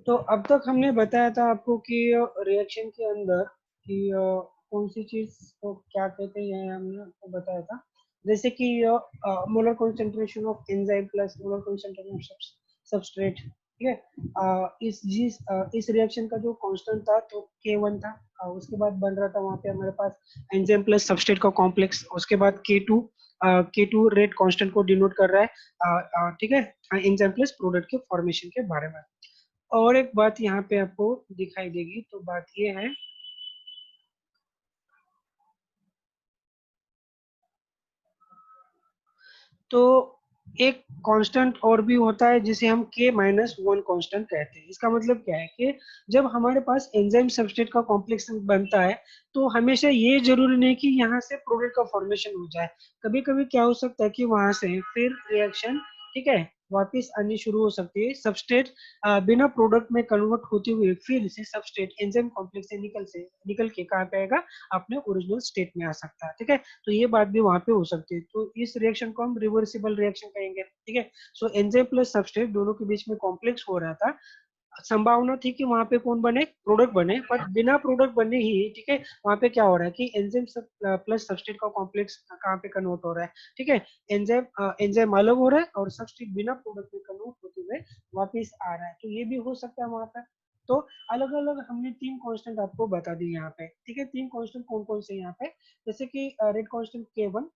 तो अब तक हमने बताया था आपको कि रिएक्शन के अंदर कि कौन सी चीज को क्या कहते हैं, ये हमने आपको बताया था। जैसे कि molar concentration of enzyme plus molar concentration of substrate, ठीक है। इस रिएक्शन का जो कांस्टेंट था तो K1 था। उसके बाद बन रहा था वहां पे हमारे पास एंजाइम प्लस सबस्ट्रेट का कॉम्प्लेक्स। उसके बाद K2, K2 रेट कांस्टेंट को डिनोट कर रहा है, ठीक है, एंजाइम प्लस प्रोडक्ट के फॉर्मेशन के बारे में। और एक बात यहाँ पे आपको दिखाई देगी, तो बात ये है, तो एक कांस्टेंट और भी होता है जिसे हम K-1 कांस्टेंट कहते हैं। इसका मतलब क्या है कि जब हमारे पास एंजाइम सबस्ट्रेट का कॉम्प्लेक्स बनता है तो हमेशा ये जरूरी नहीं कि यहाँ से प्रोडक्ट का फॉर्मेशन हो जाए। कभी कभी क्या हो सकता है कि वहां से फिर रिएक्शन, ठीक है, वापिस आनी शुरू हो सकती है। सबस्ट्रेट बिना प्रोडक्ट में कन्वर्ट होते हुए फिर से सबस्ट्रेट एंजाइम कॉम्प्लेक्स से निकल के कहाँ पे आएगा, अपने ओरिजिनल स्टेट में आ सकता है, ठीक है। तो ये बात भी वहां पे हो सकती है, तो इस रिएक्शन को हम रिवर्सिबल रिएक्शन कहेंगे, ठीक है। सो एंजाइम प्लस सबस्ट्रेट दोनों के बीच में कॉम्प्लेक्स हो रहा था। संभावना थी कि वहां पे कौन बने, प्रोडक्ट बने, पर बिना प्रोडक्ट बने ही, ठीक है, वहां पे क्या हो रहा है कि एंजाइम प्लस सबस्ट्रेट का कॉम्प्लेक्स कहाँ पे कन्वर्ट हो रहा है, ठीक है। एंजाइम अलग हो रहा है और सबस्ट्रेट बिना प्रोडक्ट में कन्वर्ट होते हुए वापिस आ रहा है, तो ये भी हो सकता है वहां पर। तो अलग अलग हमने तीन कांस्टेंट आपको बता दी यहाँ पे, ठीक है। तीन कांस्टेंट कौन कौन से यहाँ पे, जैसे कि रेट कांस्टेंट K1,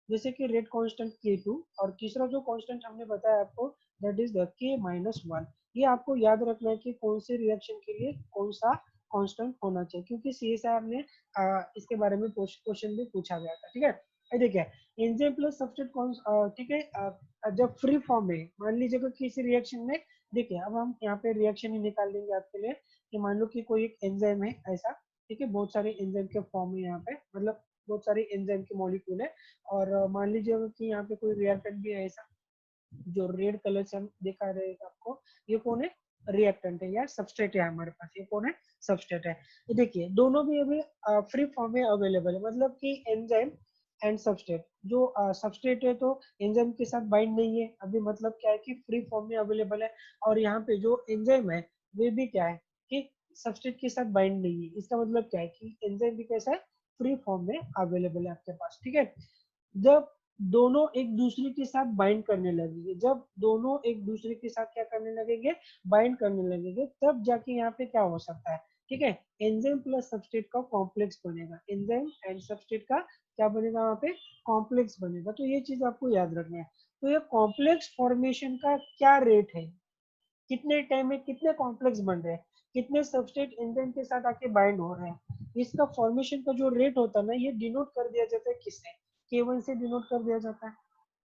जैसे कि रेट कांस्टेंट K2, और तीसरा जो कांस्टेंट हमने बताया आपको, दैट इज द K-1। ये आपको याद रखना है कि कौन से रिएक्शन के लिए कौन सा कांस्टेंट होना चाहिए, क्योंकि CSIR ने इसके बारे में क्वेश्चन भी पूछा गया था, ठीक है। ये देखिए, एंजाइम प्लस सबस्ट्रेट कौन, ठीक है, जब फ्री फॉर्म में मान लीजिएगा किसी रिएक्शन में, देखिए अब हम यहाँ पे रिएक्शन ही निकाल देंगे आपके लिए कि मान लो कि कोई एक एंजाइम है ऐसा, ठीक है, बहुत सारे एंजाइम के फॉर्म में यहाँ पे, मतलब बहुत सारे एंजाइम के मॉलिक्यूल है, और मान लीजिएगा कि यहाँ पे कोई रिएक्टेंट भी है ऐसा, जो रेड कलर से हम दिखा रहे हैं आपको, ये कौन है, रिएक्टेंट है या सबस्ट्रेट है हमारे पास, ये कौन है, सबस्ट्रेट है। ये देखिए दोनों भी अभी फ्री फॉर्म में अवेलेबल है, मतलब कि एंजाइम एंड सबस्ट्रेट, जो सबस्ट्रेट है तो एंजाइम के साथ बाइंड नहीं है अभी, मतलब क्या है कि फ्री फॉर्म में अवेलेबल है, और यहाँ पे जो एंजाइम है वे भी क्या है कि सबस्ट्रेट के साथ बाइंड नहीं है। इसका मतलब क्या है कि एंजाइम भी कैसा है, फ्री फॉर्म में अवेलेबल है आपके पास, ठीक है। जब दोनों एक दूसरे के साथ बाइंड करने लगेंगे, जब दोनों एक दूसरे के साथ क्या करने लगेंगे, बाइंड करने लगेंगे, तब जाके यहाँ पे क्या हो सकता है, ठीक है, एंजाइम प्लस सबस्ट्रेट का कॉम्प्लेक्स बनेगा, एंजाइम एंड सबस्ट्रेट का क्या बनेगा वहां पे, कॉम्प्लेक्स बनेगा। तो ये चीज आपको याद रखना है। तो ये कॉम्प्लेक्स फॉर्मेशन का क्या रेट है, कितने टाइम में कितने कॉम्प्लेक्स बन रहे हैं, कितने सबस्ट्रेट एंजाइम के साथ आके बाइंड हो रहे हैं, इसका फॉर्मेशन का जो रेट होता है ना, ये डिनोट कर दिया जाता है किससे, K1 से डिनोट कर दिया जाता है।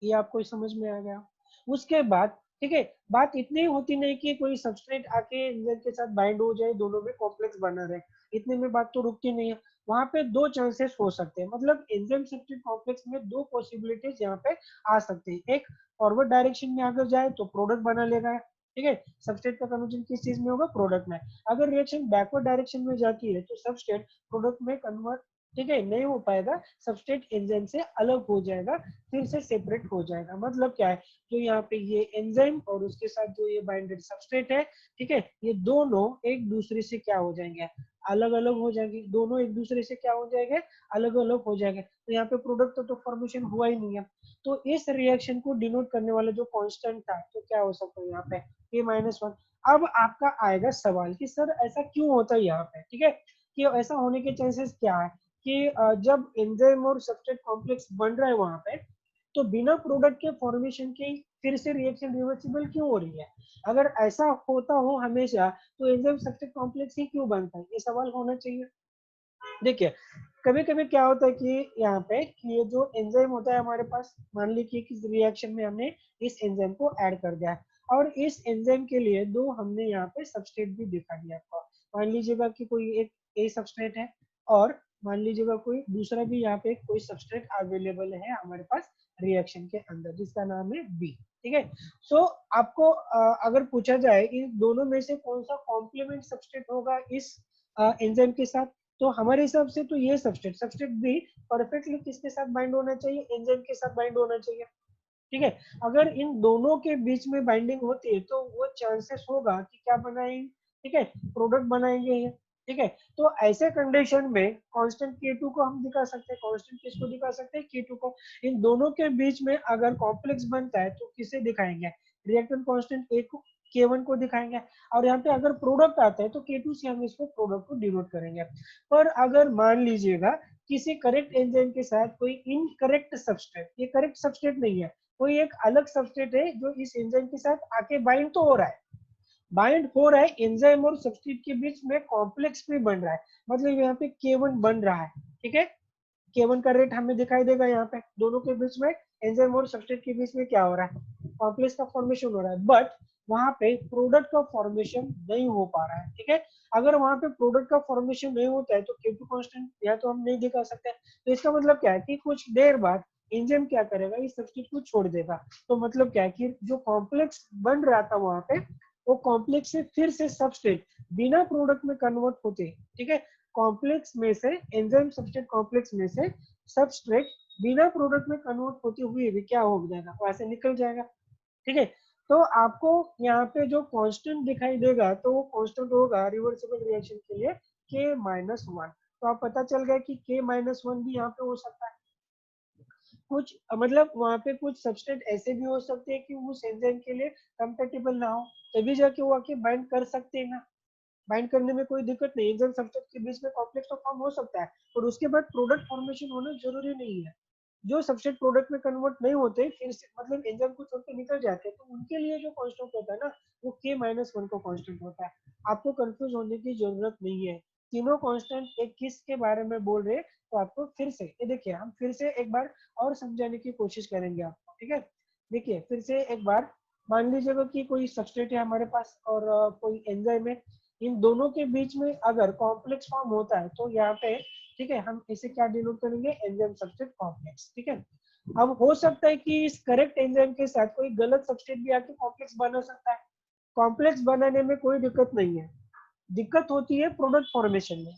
ये आपको समझ में आ गया। उसके बाद, ठीक है, बात इतनी होती नहीं कि कोई सबस्ट्रेट आके एंजाइम के साथ बाइंड हो जाए, दोनों में कॉम्प्लेक्स बना रहे, इतने में बात तो रुकती नहीं है। वहां पे दो चांसेस हो सकते हैं, मतलब एंजाइम सबस्ट्रेट कॉम्प्लेक्स में दो पॉसिबिलिटीज यहाँ पे आ सकते हैं। एक, फॉरवर्ड डायरेक्शन में अगर जाए तो प्रोडक्ट बना लेगा, ठीक है, सबस्ट्रेट का कन्वर्जन किस चीज में होगा, प्रोडक्ट में। अगर रिएक्शन बैकवर्ड डायरेक्शन में जाती है तो सबस्ट्रेट प्रोडक्ट में कन्वर्ट, ठीक है, नहीं हो पाएगा, सबस्ट्रेट एंजाइम से अलग हो जाएगा, फिर से सेपरेट हो जाएगा। मतलब क्या है, जो यहाँ पे ये एंजाइम और उसके साथ जो ये बाइंडेड सबस्ट्रेट है, ठीक है, ये दोनों एक दूसरे से क्या हो जाएंगे, अलग अलग हो जाएंगे, दोनों एक दूसरे से क्या हो जाएंगे, अलग अलग हो जाएंगे। तो यहाँ पे प्रोडक्ट तो फॉर्मेशन हुआ ही नहीं है। तो इस रिएक्शन को डिनोट करने वाला जो कांस्टेंट था, तो क्या हो सकता है यहाँ पे, K-1। अब आपका आएगा सवाल कि सर ऐसा क्यों होता है यहाँ पे, ठीक है, कि ऐसा होने के चांसेस क्या है कि जब एंजाइम और सबस्ट्रेट कॉम्प्लेक्स बन रहा है वहां पे, तो बिना प्रोडक्ट के फॉर्मेशन की फिर से रिएक्शन रिवर्सिबल क्यों हो रही है। अगर ऐसा होता हो हमेशा, तो एंजाइम सबस्ट्रेट कॉम्प्लेक्स ही क्यों बनता है, ये सवाल होना चाहिए। देखिए कभी कभी क्या होता है कि यहाँ पे कि ये जो एंजाइम होता है हमारे पास, मान लीजिए किस रिएक्शन में हमने इस एंजाइम को ऐड कर दिया है, और इस एंजाइम के लिए दो हमने यहाँ पे सबस्ट्रेट भी दिखा दिया आपको। मान लीजिएगा कि कोई एक ए सबस्ट्रेट है, और मान लीजिएगा कोई दूसरा भी यहाँ पे कोई सबस्ट्रेट अवेलेबल है हमारे पास रिएक्शन के अंदर, जिसका नाम है बी, ठीक है। सो आपको अगर पूछा जाए इन दोनों में से कौन सा कॉम्प्लीमेंट सबस्ट्रेट होगा इस एंजाइम के साथ, तो हमारे हिसाब से तो ये सबस्ट्रेट सबस्ट्रेट भी परफेक्टली किसके साथ बाइंड होना चाहिए, एंजाइम के साथ बाइंड होना चाहिए, ठीक है। अगर इन दोनों के बीच में बाइंडिंग होती है तो वो चांसेस होगा कि क्या बनाए, ठीक है, प्रोडक्ट बनाएंगे ये, ठीक है। तो ऐसे कंडीशन में कांस्टेंट K2 को हम दिखा सकते हैं, कांस्टेंट किसको दिखा सकते हैं, K2 को। इन दोनों के बीच में अगर कॉम्प्लेक्स बनता है तो किसे दिखाएंगे, रिएक्टेंट कांस्टेंट A को, K1 को दिखाएंगे। और यहाँ पे अगर प्रोडक्ट आता है तो K2 से हम इसको प्रोडक्ट को डिनोट करेंगे। पर अगर मान लीजिएगा किसी करेक्ट एंजाइम के साथ कोई इनकरेक्ट सबस्ट्रेट, ये करेक्ट सबस्ट्रेट नहीं है, कोई एक अलग सबस्ट्रेट है जो इस एंजाइम के साथ आके बाइंड तो हो रहा है, बाइंड हो रहा है, एंजाइम और सबस्ट्रेट के बीच में कॉम्प्लेक्स भी बन रहा है, मतलब यहाँ पे K1 बन रहा है, ठीक है। K1 का रेट हमें दिखाई देगा यहाँ पे, दोनों के बीच में, एंजाइम और सबस्ट्रेट के बीच में क्या हो रहा है, कॉम्प्लेक्स का फॉर्मेशन हो रहा है, बट वहां पे प्रोडक्ट का फॉर्मेशन नहीं हो पा रहा है, ठीक है। अगर वहां पे प्रोडक्ट का फॉर्मेशन नहीं होता है तो K2 कांस्टेंट या तो हम नहीं दिखा सकते। तो इसका मतलब क्या है कि कुछ देर बाद एंजाइम क्या करेगा, इस सब्सटीट्यूट को छोड़ देगा। तो मतलब क्या है कि जो कॉम्प्लेक्स बन रहा था वहां पे, वो कॉम्प्लेक्स से फिर से सबस्ट्रेट बिना प्रोडक्ट में कन्वर्ट होते, ठीक है, कॉम्प्लेक्स में से, एंजाइम सबस्ट्रेट कॉम्प्लेक्स में से सबस्ट्रेट बिना प्रोडक्ट में कन्वर्ट होते हुए भी क्या हो जाएगा, वहां से निकल जाएगा, ठीक है। तो आपको यहाँ पे जो कांस्टेंट दिखाई देगा तो वो कांस्टेंट होगा रिवर्सिबल रिएक्शन के लिए K-1। तो आप पता चल गया कि K-1 भी यहाँ पे हो सकता है। कुछ मतलब वहां पे कुछ सबस्टेट ऐसे भी हो सकते हैं कि उस एंजाइम के लिए कंपेटिबल ना हो, तभी जाके वो आके बाइंड कर सकते हैं ना, बाइंड करने में कोई दिक्कत नहीं, एंजाइम सबस्टेट के बीच में कॉम्प्लेक्स तो फॉर्म हो सकता है, और उसके बाद प्रोडक्ट फॉर्मेशन होना जरूरी नहीं है। जो सबस्ट्रेट प्रोडक्ट में कन्वर्ट नहीं होते फिर से, मतलब एंजाइम को छोड़ के निकल जाते हैं, तो उनके लिए जो कांस्टेंट होता है ना, वो K-1 को कांस्टेंट होता है। आपको कंफ्यूज होने की जरूरत नहीं है, तीनों कांस्टेंट एक किस के बारे में बोल रहे हैं, तो आपको फिर से ये देखिए, हम फिर से एक बार और समझाने की कोशिश करेंगे आपको, ठीक है। देखिए फिर से एक बार, मान लीजिएगा कि कोई सबस्ट्रेट है हमारे पास और कोई एंजाइम है, इन दोनों के बीच में अगर कॉम्प्लेक्स फॉर्म होता है तो यहाँ पे, ठीक है, हम इसे क्या डिनोट करेंगे, एंजाइम सबस्ट्रेट कॉम्प्लेक्स, ठीक है। अब हो सकता है कि इस करेक्ट एंजाइम के साथ कोई गलत सबस्ट्रेट भी आके कॉम्प्लेक्स बना सकता है, कॉम्प्लेक्स बनाने में कोई दिक्कत नहीं है, दिक्कत होती है प्रोडक्ट फॉर्मेशन में,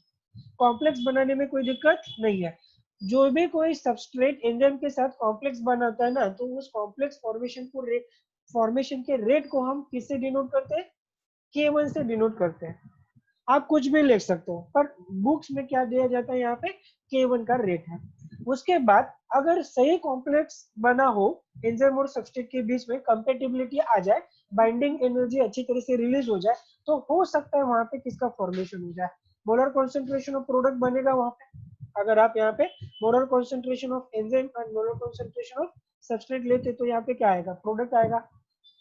कॉम्प्लेक्स बनाने में कोई दिक्कत नहीं है। जो भी कोई सबस्ट्रेट एंजाइम के साथ कॉम्प्लेक्स बनाता है ना, तो उस कॉम्प्लेक्स फॉर्मेशन को फॉर्मेशन के रेट को हम किससे डिनोट करते हैं, K1 से डिनोट करते हैं। आप कुछ भी लिख सकते हो, पर बुक्स में क्या दिया जाता है यहाँ पे, K1 का रेट है। उसके बाद अगर सही कॉम्प्लेक्स बना हो, एंजाइम और सबस्ट्रेट के बीच में कंपेटिबिलिटी आ जाए, बाइंडिंग एनर्जी अच्छी तरह से रिलीज हो जाए, तो हो सकता है वहां पे किसका फॉर्मेशन हो जाए, मोलर कॉन्सेंट्रेशन ऑफ प्रोडक्ट बनेगा वहां पे। अगर आप यहाँ पे molar concentration of enzyme and molar concentration of substrate लेते तो यहाँ पे क्या आएगा, प्रोडक्ट आएगा।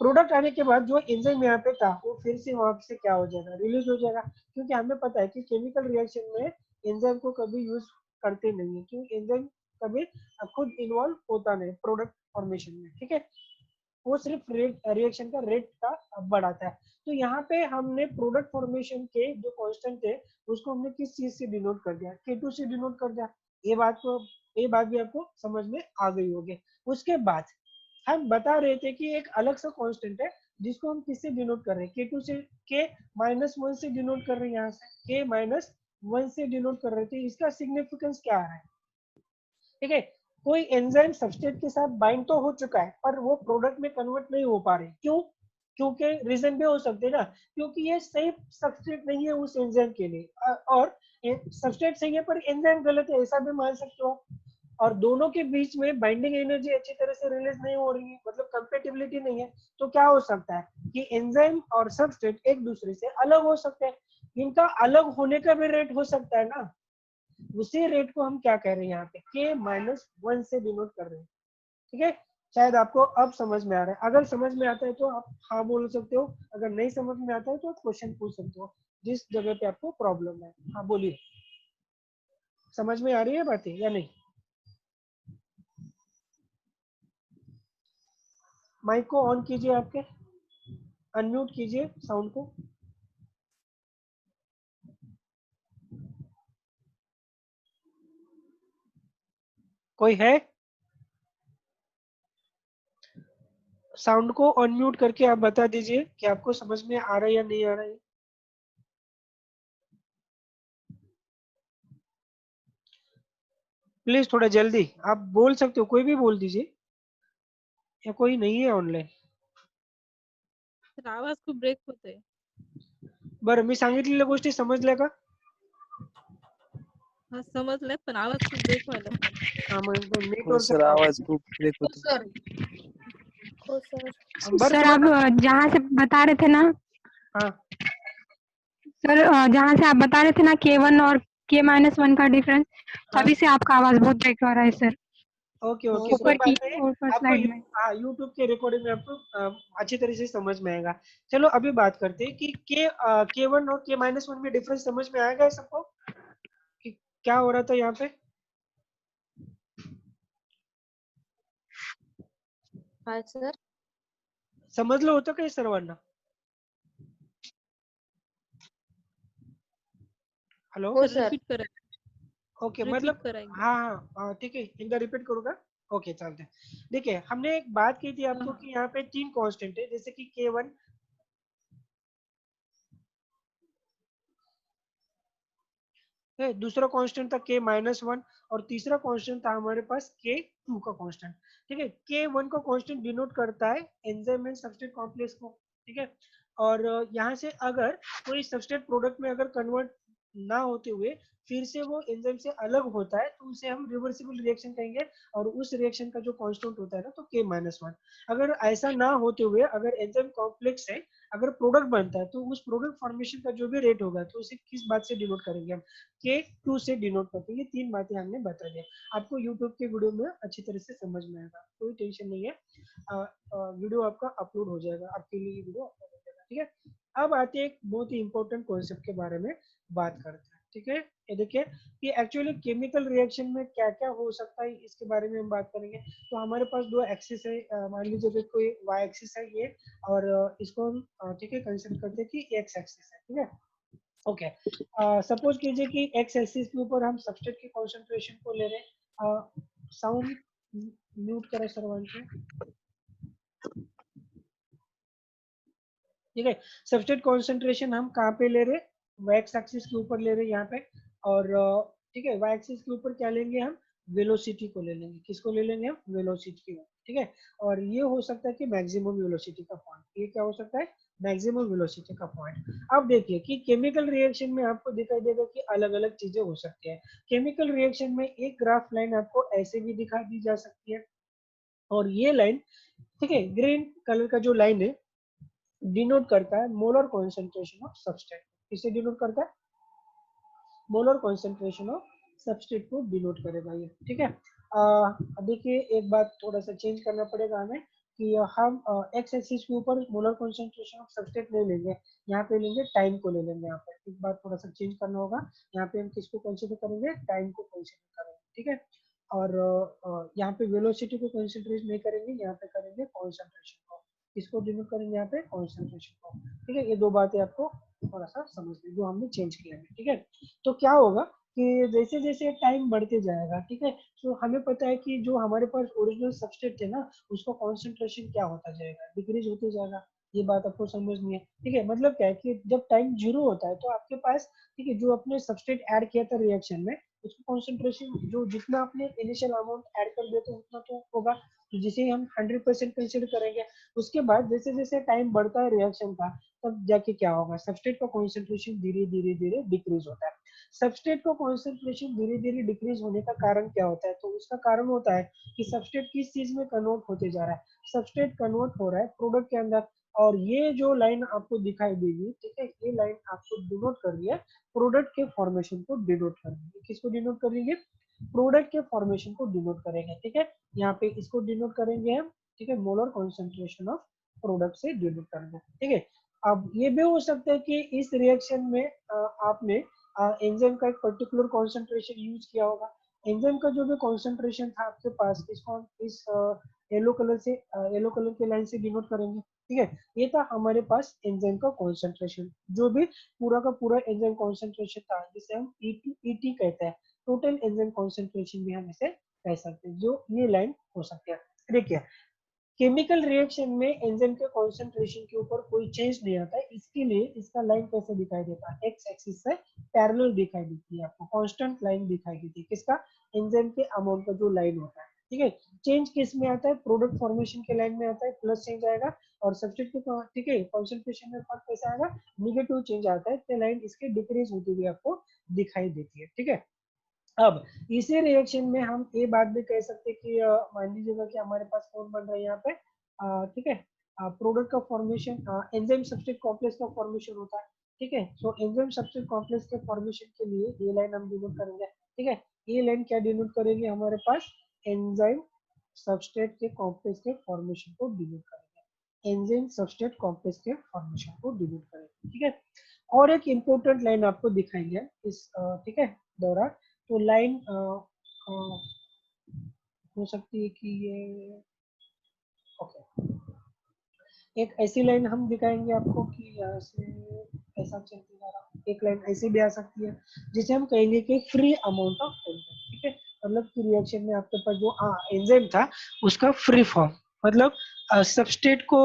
प्रोडक्ट आने के बाद जो एंजाइम यहाँ पे था वो फिर से वहां से क्या हो जाएगा, रिलीज हो जाएगा, क्योंकि हमें पता है कि केमिकल रिएक्शन में एंजाइम को कभी यूज करते नहीं है, क्योंकि एंजाइम कभी खुद इन्वॉल्व होता नहीं प्रोडक्ट फॉर्मेशन में, ठीक है, वो सिर्फ रिएक्शन का रेट का बढ़ाता है। तो यहाँ पे हमने प्रोडक्ट फॉर्मेशन के जो कांस्टेंट थे उसको हमने किस चीज से डिनोट कर दिया, K2 से डिनोट कर दिया। ये बात को, ये बात भी आपको समझ में आ गई होगी। उसके बाद हम बता रहे थे कि एक अलग सा कांस्टेंट है जिसको हम किससे डिनोट कर रहे हैं, K2 से, K-1 से डिनोट कर रहे हैं, यहाँ से K-1 से डिनोट कर रहे थे। इसका सिग्निफिकेंस क्या आ रहा है, ठीक है, कोई एंजाइम सबस्ट्रेट के साथ बाइंड तो हो चुका है पर वो प्रोडक्ट में कन्वर्ट नहीं हो पा रहे, क्यों, क्योंकि रीजन भी हो सकते हैं ना, क्योंकि ये सही सबस्ट्रेट नहीं है उस एंजाइम के लिए, और सबस्ट्रेट सही है पर एंजाइम गलत है, ऐसा भी मान सकते हो। और दोनों के बीच में बाइंडिंग एनर्जी अच्छी तरह से रिलीज नहीं हो रही है, मतलब कंपेटिबिलिटी नहीं है। तो क्या हो सकता है कि एंजाइम और सबस्ट्रेट एक दूसरे से अलग हो सकते हैं, इनका अलग होने का भी रेट हो सकता है ना, उसी रेट को हम क्या कह रहे हैं यहाँ पे, K-1 से डिनोट कर रहे हैं, ठीक है। शायद आपको अब समझ में आ रहा है, अगर समझ में आता है तो आप हाँ बोल सकते हो, अगर नहीं समझ में आता है तो आप क्वेश्चन पूछ सकते हो जिस जगह पे आपको प्रॉब्लम है। हाँ बोलिए, समझ में आ रही है बातें या नहीं। माइक को ऑन कीजिए, आपके अनम्यूट कीजिए साउंड को। कोई है, साउंड को अनम्यूट करके आप बता दीजिए कि आपको समझ में आ रहा है या नहीं आ रहा है। प्लीज थोड़ा जल्दी आप बोल सकते हो, कोई भी बोल दीजिए, या कोई नहीं है ऑनलाइन। आवाज खूप ब्रेक होते. बरं मी सांगितलेल्या गोष्टी समजल्या का? हा समजलंय, पण आवाज खूप ब्रेक व्हायला. हा मग हो नेटवर्कचा सर, प्रॉब्लेम. आवाज खूप ब्रेक होतो. सर हो सर. बरं सर आप तुम्हाला जहाँ से बता रहे थे ना हाँ सर, जहाँ से आप बता रहे थे ना K1 और K-1 का डिफरेंस, हाँ तभी से आपका आवाज बहुत ब्रेक हो रहा है सर। ओके हाँ ओके कोई ऊपर सर। की बात नहीं, ऊपर आपको स्लाइड में। हाँ यूट्यूब के रिकॉर्डिंग में आपको अच्छी तरह से समझ में आएगा। चलो अभी बात करते हैं कि K1 और K-1 में डिफरेंस समझ में आएगा सबको कि क्या हो रहा था यहाँ पे? हाँ सर. समजलं होतं का हे सर्वांना? हॅलो हो सर सर. रिपीट करा. ओके रिपीट मतलब करा एकदा. हाँ ठीक है एक बार रिपीट करूँगा। ओके चलते हैं। देखिए हमने एक बात की थी आपको हाँ. कि यहाँ पे 3 कांस्टेंट है जैसे कि K1 है, दूसरा कांस्टेंट था K-1 और तीसरा कांस्टेंट था हमारे पास K2 का कांस्टेंट। ठीक है, K1 का कांस्टेंट डिनोट करता है एंजाइम एंड सबस्ट्रेट कॉम्प्लेक्स को। ठीक है, और यहाँ से अगर कोई सबस्ट्रेट प्रोडक्ट में अगर कन्वर्ट ना होते हुए फिर से वो एंजाइम से अलग होता है तो उसे हम रिवर्सिबल रिएक्शन कहेंगे और उस रिएक्शन का जो कांस्टेंट होता है ना तो K-1। अगर ऐसा ना होते हुए अगर एंजाइम कॉम्प्लेक्स है अगर प्रोडक्ट बनता है तो उस प्रोडक्ट फॉर्मेशन का जो भी रेट होगा तो उसे किस बात से डिनोट करेंगे हम? K2 से डिनोट करते हैं। ये 3 बातें हमने बता दी। आपको यूट्यूब के वीडियो में अच्छी तरह से समझ में आएगा, कोई टेंशन नहीं है। वीडियो आपका अपलोड हो जाएगा, आपके लिए वीडियो अपलोड हो जाएगा। ठीक है, अब आते हैं एक बहुत ही इंपॉर्टेंट कॉन्सेप्ट के बारे में बात करते हैं। ठीक है, ये देखिए कि एक्चुअली केमिकल रिएक्शन में क्या क्या हो सकता है इसके बारे में हम बात करेंगे। तो हमारे पास दो एक्सिस है, मान लीजिए कि कोई वाई एक्सिस है ये और इसको हम ठीक है कंसिडर करते हैं कि एक्स एक्सिस है। ठीक है, ओके सपोज कीजिए कि एक्स एक्सिस के ऊपर हम सबस्ट्रेट की कॉन्सेंट्रेशन को ले रहे हैं। साउंड म्यूट करो सर्वर से। ठीक है, सबस्ट्रेट कॉन्सेंट्रेशन हम कहाँ पे ले रहे हैं? वाई एक्सिस के ऊपर ले रहे हैं यहाँ पे। और ठीक है, वाई एक्सिस के ऊपर क्या लेंगे हम? वेलोसिटी को ले लेंगे। किसको ले लेंगे हम? वेलोसिटी को। ठीक है, और ये हो सकता है कि मैक्सिमम वेलोसिटी का पॉइंट। ये क्या हो सकता है? मैक्सिमम वेलोसिटी का पॉइंट। अब देखिए कि केमिकल रिएक्शन में आपको दिखाई देगा कि अलग अलग चीजें हो सकती है। केमिकल रिएक्शन में एक ग्राफ लाइन आपको ऐसे भी दिखा दी जा सकती है और ये लाइन ठीक है ग्रीन कलर का जो लाइन है डिनोट करता है मोलर कॉन्सेंट्रेशन ऑफ सबस्ट्रेट। किसे डिनोट करता है? मोलर कॉन्सेंट्रेशन ऑफ सबस्ट्रेट को डिनोट करेगा ये। ठीक है, देखिए एक बात थोड़ा सा चेंज करना पड़ेगा हमें कि हम एक्स एक्सिस के ऊपर मोलर कॉन्सेंट्रेशन ऑफ सबस्ट्रेट नहीं लेंगे, यहाँ पे लेंगे टाइम को ले लेंगे। यहाँ पे एक बात थोड़ा सा चेंज करना होगा, यहाँ पे हम किसको कंसीडर करेंगे? टाइम को कंसीडर करेंगे। ठीक है, और यहाँ पे वेलोसिटी को कंसीडर नहीं करेंगे, यहाँ पे करेंगे कॉन्सेंट्रेशन को। किसको डिनोट करेंगे? यहाँ पे कॉन्सेंट्रेशन को। ठीक है, ये दो बातें आपको थोड़ा सा समझ जो हमने चेंज किया है। ठीक है, तो क्या होगा कि जैसे जैसे टाइम बढ़ते जाएगा ठीक है तो हमें पता है कि जो हमारे पास ओरिजिनल सबस्ट्रेट थे ना उसका कॉन्सेंट्रेशन क्या होता जाएगा? डिक्रीज होते जाएगा। ये बात आपको समझनी है। ठीक है, मतलब क्या है कि जब टाइम जीरो होता है तो आपके पास ठीक है जो आपने सबस्ट्रेट ऐड किया था रिएक्शन में उसका कॉन्सेंट्रेशन जो जितना आपने इनिशियल अमाउंट ऐड कर दिया तो उतना तो होगा, तो जिसे हम 100% कंसिडर करेंगे। उसके बाद जैसे जैसे टाइम बढ़ता है रिएक्शन का तब जाके क्या होगा? सबस्ट्रेट का कॉन्सेंट्रेशन धीरे धीरे धीरे डिक्रीज होता है। सबस्ट्रेट का कॉन्सेंट्रेशन धीरे धीरे डिक्रीज होने का कारण क्या होता है? तो उसका कारण होता है कि सबस्ट्रेट किस चीज में कन्वर्ट होते जा रहा है? सबस्ट्रेट कन्वर्ट हो रहा है प्रोडक्ट के अंदर। और ये जो लाइन आपको दिखाई देगी ठीक है ये लाइन आपको डिनोट कर रही है प्रोडक्ट के फॉर्मेशन को डिनोट कर रही है। किसको डिनोट करेंगे? प्रोडक्ट के फॉर्मेशन को डिनोट करेंगे। ठीक है, यहाँ पे इसको डिनोट करेंगे हम ठीक है मोलर कॉन्सेंट्रेशन ऑफ प्रोडक्ट से डिनोट करेंगे। ठीक है, अब ये भी हो सकता है कि इस रिएक्शन में आपने एंजाइम का एक पर्टिकुलर कॉन्सेंट्रेशन यूज किया होगा। एंजाइम का जो भी कॉन्सेंट्रेशन था आपके पास इसको हम इस येलो कलर से येलो कलर के लाइन से डिनोट करेंगे। ठीक है, ये था हमारे पास एंजाइम का कॉन्सेंट्रेशन जो भी पूरा का पूरा एंजाइम कॉन्सेंट्रेशन था जिसे हम ईटी कहते हैं। टोटल एंजाइम कॉन्सेंट्रेशन भी हम इसे कह सकते हैं जो ये लाइन हो सकती है। देखिए केमिकल रिएक्शन में एंजाइम के कॉन्सेंट्रेशन के ऊपर कोई चेंज नहीं आता है, इसके लिए इसका लाइन कैसे दिखाई देता है, एक्स एक्सिस से पैरेलल दिखाई देती है आपको, कांस्टेंट लाइन दिखाई देती है किसका, एंजाइम के अमाउंट का जो लाइन होता है, ठीक है। चेंज किस में आता है, प्रोडक्ट फॉर्मेशन के लाइन में आता है, प्लस चेंज आएगा, और सब्सट्रेट के, ठीक है, कॉन्सेंट्रेशन में फर्क कैसे आएगा, निगेटिव चेंज आता है, तो लाइन इसके डिक्रीज होती हुई आपको दिखाई देती है, ठीक है। अब इसी रिएक्शन में हम ये बात भी कह सकते हैं कि मान लीजिएगा कि हमारे पास कौन बन रहा है यहाँ पे, ठीक है, प्रोडक्ट का फॉर्मेशन, एंजाइम सब्सट्रेट कॉम्प्लेक्स का फॉर्मेशन होता है, ठीक है। सो एंजाइम सब्सट्रेट कॉम्प्लेक्स के फॉर्मेशन के लिए ये लाइन हम डिनोट करेंगे, ठीक है। ये लाइन क्या डिनोट करेंगे, हमारे पास एंजाइम सब्सट्रेट के कॉम्प्लेक्स के फॉर्मेशन को डिनोट करेंगे, एंजाइम सब्सट्रेट कॉम्प्लेक्स के फॉर्मेशन को डिनोट करेंगे, ठीक है। और एक इम्पोर्टेंट लाइन आपको दिखाएंगे इस, ठीक है, दौरान। तो लाइन हो सकती है कि ये, ओके, एक ऐसी लाइन हम दिखाएंगे आपको कि यहाँ से ऐसा चलते जा रहा है, एक लाइन ऐसी भी आ सकती है जिसे हम कहेंगे कि फ्री अमाउंट ऑफ एंजाइम, ठीक है। मतलब कि रिएक्शन में आपके पास जो एंजाइम था उसका फ्री फॉर्म, मतलब सबस्ट्रेट को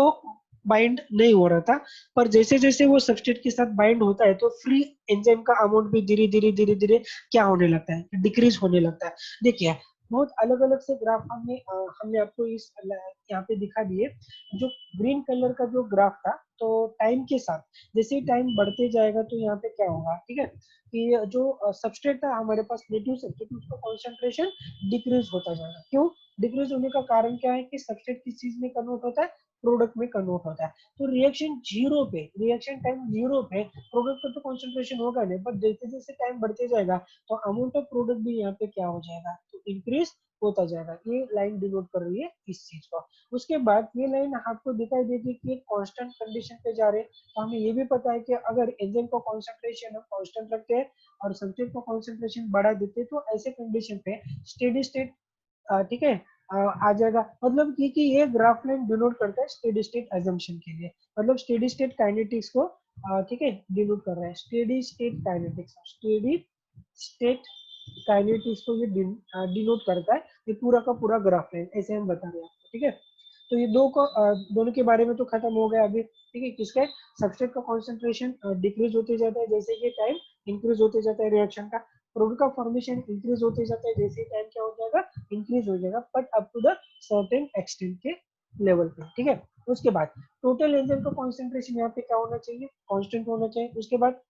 बाइंड नहीं हो रहा था, पर जैसे जैसे वो सबस्ट्रेट के साथ बाइंड होता है तो फ्री एंजाइम का अमाउंट भी धीरे धीरे धीरे धीरे क्या होने लगता है, डिक्रीज होने लगता है। देखिए बहुत अलग अलग से ग्राफ हमने आपको इस यहाँ पे दिखा दिए। जो ग्रीन कलर का जो ग्राफ था, तो टाइम के साथ जैसे टाइम बढ़ते जाएगा तो यहाँ पे क्या होगा, ठीक है, कि जो सबस्ट्रेट था हमारे पास नेटिव सबस्ट्रेट, उसका कॉन्सेंट्रेशन डिक्रीज होता जाएगा। क्यों डिक्रीज होने का कारण क्या है कि सबस्ट्रेट किस चीज में कन्वर्ट होता है, प्रोडक्ट में कन्वर्ट होता है। तो रिएक्शन जीरो पे, रिएक्शन टाइम जीरो पे प्रोडक्ट का तो कॉन्सेंट्रेशन होगा नहीं, पर जैसे जैसे टाइम बढ़ते जाएगा तो अमाउंट ऑफ प्रोडक्ट भी यहाँ पे क्या हो जाएगा, तो इंक्रीज होता जाएगा। ये लाइन डिनोट कर रही है इस चीज को। उसके बाद ये लाइन आपको दिखाई देगी कि कांस्टेंट कंडीशन पे जा रहे हैं, तो हमें ये भी पता है कि अगर एंजाइम का कॉन्सेंट्रेशन हम कांस्टेंट रखते हैं और सब्सट्रेट का कॉन्सेंट्रेशन बढ़ा देते हैं तो ऐसे कंडीशन पे स्टेडी स्टेट, ठीक है, आ जाएगा। मतलब कि ये ग्राफ लाइन डिनोट करता है स्टेडी स्टेट अजम्पशन के लिए, मतलब स्टेडी स्टेट काइनेटिक्स को, ठीक है, डिनोट कर रहा है, steady state kinetics, steady state kinetics को ये डिनोट करता है। ये पूरा का पूरा ग्राफ लाइन ऐसे हम बता रहे हैं आपको, ठीक है। तो ये दोनों के बारे में तो खत्म हो गया अभी, ठीक है। किसके, सबस्ट्रेट का कॉन्सेंट्रेशन डिक्रीज होते जाता है जैसे कि टाइम इंक्रीज होते जाता है, रिएक्शन का प्रोडक्ट का फॉर्मेशन इंक्रीज होते जाता है जैसे टाइम क्या हो जाएगा, इंक्रीज हो जाएगा, but up to the certain extent के लेवल पे, ठीक है। उसके बाद टोटल एंजाइम का कॉन्सेंट्रेशन यहाँ पे क्या होना चाहिए, कांस्टेंट होना चाहिए। उसके बाद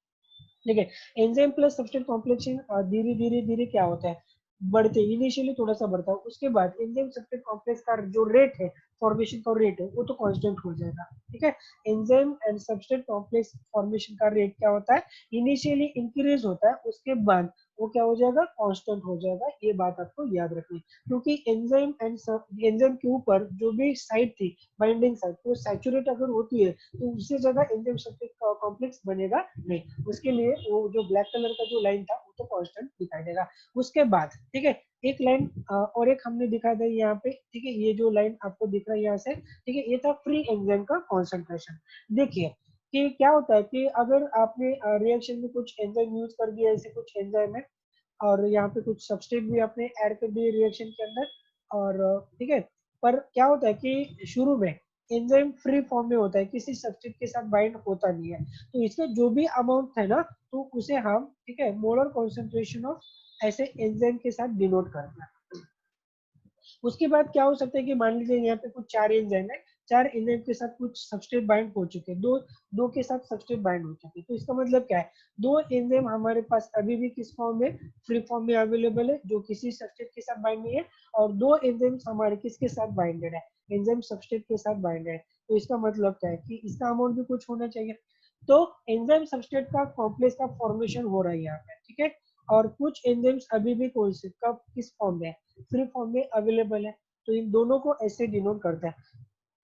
ठीक है, एंजाइम प्लस सबस्ट्रेट कॉम्प्लेक्शन धीरे धीरे धीरे क्या होता है, बढ़ते, इनिशियली थोड़ा सा बढ़ता है, उसके बाद एंजाइम सबस्ट्रेट कॉम्प्लेक्स का जो रेट है, फॉर्मेशन का रेट है, वो तो कांस्टेंट हो जाएगा, ठीक है। Enzyme and substrate complex formation का रेट क्या होता है, इनिशियली इंक्रीज होता है, उसके बाद वो क्या हो जाएगा, कांस्टेंट हो जाएगा। ये बात आपको याद रखनी, क्योंकि एंजाइम एंड एंजाइम के ऊपर जो भी साइड थी, बाइंडिंग साइड, वो सैचुरेट अगर होती है तो उससे जगह एंजाइम सबस्ट्रेट कॉम्प्लेक्स बनेगा नहीं, उसके लिए वो जो ब्लैक कलर का जो लाइन था वो तो कांस्टेंट दिखाई देगा। उसके बाद ठीक है, एक लाइन और एक हमने दिखा दिया यहाँ पे, ठीक है, ये जो लाइन आपको दिख रहा है यहाँ से, ठीक है, ये था फ्री एंजाइम का कॉन्सेंट्रेशन। देखिए कि क्या होता है कि अगर आपने रिएक्शन में कुछ एंजाइम यूज कर दिया, ऐसे कुछ एंजाइम है और यहाँ पे कुछ सबस्ट्रेट भी आपने ऐड कर दिए रिएक्शन के अंदर, और ठीक है, पर क्या होता है कि शुरू में एंजाइम फ्री फॉर्म में होता है, किसी सबस्ट्रेट के साथ बाइंड होता नहीं है, तो इसका जो भी अमाउंट है ना, तो उसे हम, ठीक है, मोलर कॉन्सेंट्रेशन ऑफ ऐसे एंजाइम के साथ डिनोट करते हैं। उसके बाद क्या हो सकता है कि मान लीजिए यहाँ पे कुछ 4 एंजाइम है, 4 एंजाइम के साथ कुछ सबस्ट्रेट बाइंड हो चुके हैं, दो के साथ सबस्ट्रेट बाइंड हो चुके हैं, तो इसका मतलब क्या है, 2 एंजाइम हमारे पास अभी भी किस फॉर्म में, फ्री फॉर्म में अवेलेबल है, जो किसी सबस्ट्रेट के साथ बाइंड नहीं है, और 2 एंजाइम्स हमारे किसके साथ बाइंडेड है, एंजाइम सबस्ट्रेट के साथ बाइंडेड है। तो इसका मतलब क्या है कि इसका अमाउंट भी कुछ होना चाहिए। तो एंजाइम सबस्ट्रेट का कॉम्प्लेक्स का फॉर्मेशन हो रहा है यहाँ पे, ठीक है, और कुछ एंजाइम्स अभी भी कौन से कब किस फॉर्म में है, फ्री फॉर्म में अवेलेबल है, तो इन दोनों को ऐसे डिनोट करते हैं,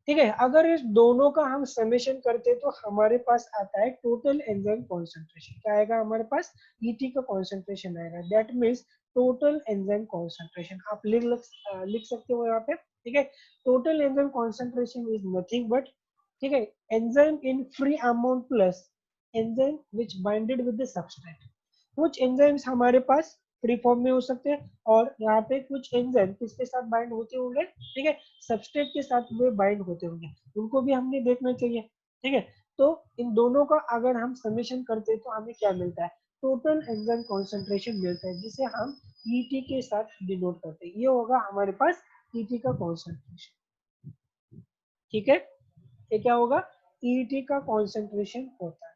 ठीक है। अगर इस दोनों का हम समेशन करते हैं तो हमारे पास आता है टोटल एंजाइम कॉन्सेंट्रेशन, क्या आएगा हमारे पास, ईटी का कॉन्सेंट्रेशन आएगा, that means total enzyme concentration. आप लिख सकते हो यहाँ पे, ठीक है, total enzyme concentration is nothing but, ठीक है, enzyme in free amount plus enzyme which binded with the substrate. कुछ एंजाइम्स हमारे पास फ्री फॉर्म में हो सकते हैं, और यहाँ पे कुछ एंजाइम किसके साथ बाइंड होते होंगे, ठीक है, सबस्ट्रेट के साथ वे बाइंड होते होंगे, उनको भी हमने देखना चाहिए, ठीक है। तो इन दोनों का अगर हम समेशन करते हैं तो हमें क्या मिलता है, टोटल एंजाइम कॉन्सेंट्रेशन मिलता है, जिसे हम ET के साथ डिनोट करते हैं। ये होगा हमारे पास ET का कॉन्सेंट्रेशन, ठीक है। ये क्या होगा, ET का कॉन्सेंट्रेशन होता है।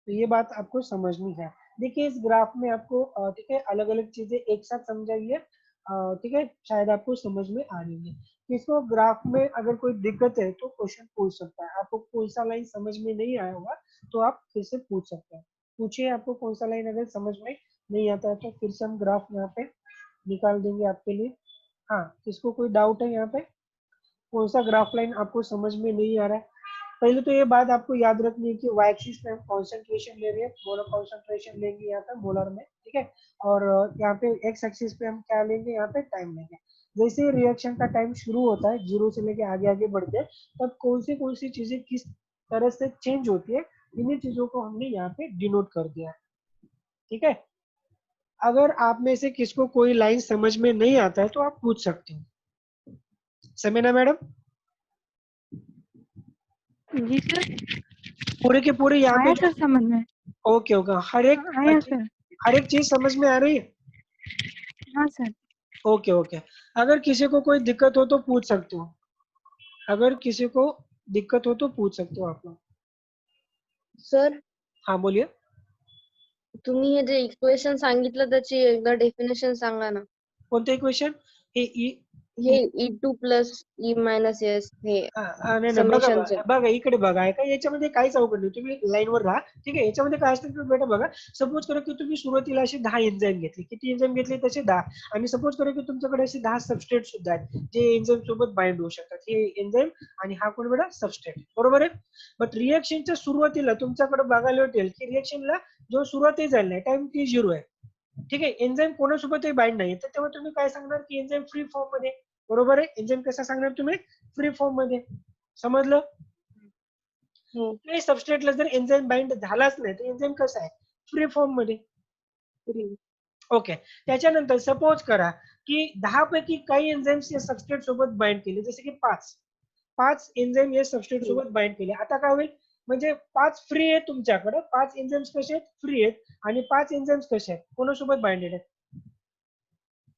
तो ये बात आपको समझनी है। देखिए इस ग्राफ में आपको ठीक है अलग अलग चीजें एक साथ समझाइए, ठीक है, शायद आपको समझ में आ रही है। किसको ग्राफ में अगर कोई दिक्कत है तो क्वेश्चन पूछ सकता है। आपको कौन सा लाइन समझ में नहीं आया होगा तो आप फिर से पूछ सकते हैं, पूछिए आपको कौन सा लाइन अगर समझ में नहीं आता है तो फिर से हम ग्राफ यहाँ पे निकाल देंगे आपके लिए। हाँ, किसको कोई डाउट है यहाँ पे, कौन सा ग्राफ लाइन आपको समझ में नहीं आ रहा है। पहले तो ये बात आपको याद रखनी है कि y एक्सिस पे हम कॉन्सेंट्रेशन ले रहे हैं, मोलर कॉन्सेंट्रेशन लेंगे यहाँ पे मोलर में, ठीक है, और यहाँ पे x एक्सिस पे हम क्या लेंगे, यहाँ पे टाइम लेंगे। जैसे रिएक्शन का टाइम शुरू होता है 0 से लेके आगे आगे बढ़ते हैं, तब कौन सी चीजें किस तरह से चेंज होती है, इन्हीं चीजों को हमने यहाँ पे डिनोट कर दिया है, ठीक है। अगर आप में से किसको कोई लाइन समझ में नहीं आता है तो आप पूछ सकते हो, समीना मैडम। जी सर, पूरे के पूरे यहाँ पे आया जो, सर समझ में। ओके ओके, आया सर। हर एक चीज समझ में आ रही है, हाँ सर। Okay okay. अगर किसी को कोई दिक्कत हो तो पूछ सकते हो, अगर किसी को दिक्कत हो तो पूछ सकते हो आप लोग। सर हाँ बोलिए। तुम्ही हे जे इक्वेशन सांगितलं त्याची एकदा डेफिनेशन सांगा ना. कोणते इक्वेशन, हे हे E2 plus E minus S हे नाही नाही, बघा समेशनचे. बघा इकडे बघा, ऐका याच्यामध्ये काहीच अवघड नाही, तुम्ही लाईनवर राहा, ठीक आहे। याच्यामध्ये काय असतं की बेटा बघा, सपोज करा की तुम्ही सुरुवातीला असे 10 एन्झाईम घेतले, किती एन्झाईम घेतले तसे 10, आणि सपोज करा की तुमच्याकडे असे 10 सबस्ट्रेट सुद्धा आहेत जे एन्झाईम सोबत बाइंड होऊ शकतात, हे एन्झाईम आणि हा कोण बेटा सबस्ट्रेट, बरोबर आहे। बट रिएक्शनच्या सुरुवातीला तुमच्याकडे बघायला भेटेल की रिएक्शनला जो सुरुवाती झाली नाही टाइम T0 आहे, ठीक आहे, एन्झाईम कोणासोबतही बाइंड नाही, तर तेव्हा तुम्ही काय सांगणार की एन्झाईम फ्री फॉर्म मध्ये, बरोबर आहे। एन्झाईम कसा सांगणार तुम्ही, फ्री फॉर्म मध्ये, समजलं। नाही सबस्ट्रेटला जर एन्झाईम बाइंड झालाच नाही तर एन्झाईम कसा आहे, फ्री फॉर्म मध्ये, ओके। त्याच्यानंतर सपोज करा की 10 पैकी काही एन्झाईम्स या सबस्ट्रेट सोबत बाइंड केले, जसे की 5 एन्झाईम या सबस्ट्रेट सोबत बाइंड केले, आता काय होईल, म्हणजे 5 फ्री आहेत तुमच्याकडे, 5 एन्झाईम्स कसे आहेत, फ्री आहेत, आणि 5 एन्झाईम्स कसे आहेत, कोणासोबत बाइंडेड आहेत,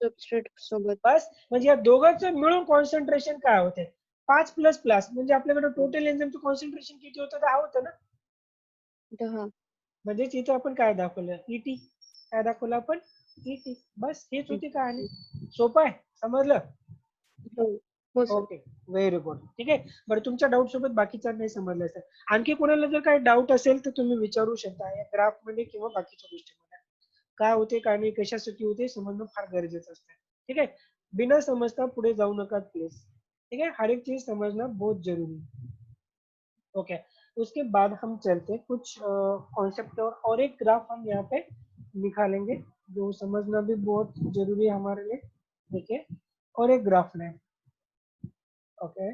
सबस्ट्रेट सोबत. बस। म्हणजे या दोघांचं मिळून कॉन्सन्ट्रेशन काय होते, 5 प्लस प्लस, म्हणजे आपल्याकडे टोटल एन्झाईमचं कॉन्सन्ट्रेशन किती होतं, 10 होतं ना, 10. म्हणजे इथं आपण काय दाखवलं, ET, काय दाखवलं आपण, ET, बस हेच होती कहाणी, सोपं आहे, समजलं, हो सर. ओके, व्हेरी गुड, ठीक आहे। बरं तुमच्या डाऊट सोबत बाकीचा नाही समजलं सर, आणखी कोणाला जर काही डाऊट असेल तर तुम्ही विचारू शकता या ग्राफ मध्ये किंवा बाकीच्या गोष्टीमध्ये, काय होते काय नाही कशासाठी होते समजणं फार गरजेचं असतं, ठीक है। बिना समझता पुढे जाऊ नका प्लीज, ठीक है, हर एक चीज समझना बहुत जरूरी है, ओके। उसके बाद हम चलते कुछ कॉन्सेप्ट और एक ग्राफ हम यहाँ पे निकालेंगे जो समझना भी बहुत जरूरी है हमारे लिए, देखिए, और एक ग्राफ लें, ओके।